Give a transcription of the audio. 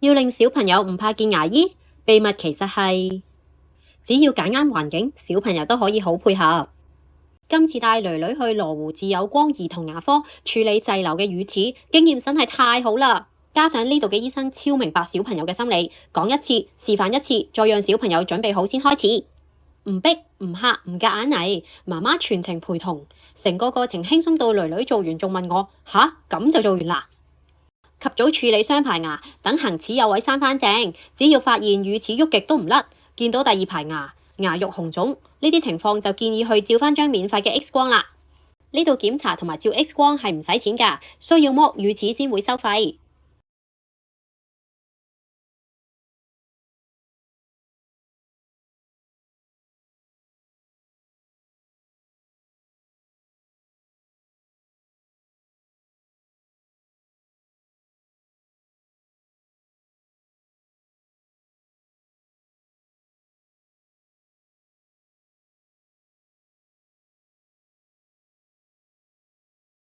要令小朋友唔怕見牙醫，秘密其實係只要揀啱環境，小朋友都可以好配合。今次帶囡囡去羅湖自有光兒童牙科處理滯留嘅乳齒，經驗真係太好啦！加上呢度嘅醫生超明白小朋友嘅心理，講一次示範一次，再讓小朋友準備好先開始，唔逼唔嚇唔夾硬嚟，媽媽全程陪同，成個過程輕鬆到囡囡做完仲問我吓，咁就做完啦。及早處理雙排牙，等恆齒有位生返正。只要發現乳齒喐極都唔甩，見到第二排牙肉紅腫，呢啲情況就建議去照返張免費嘅 X 光啦。呢度檢查同埋照 X 光係唔使錢㗎，需要剝乳齒先會收費。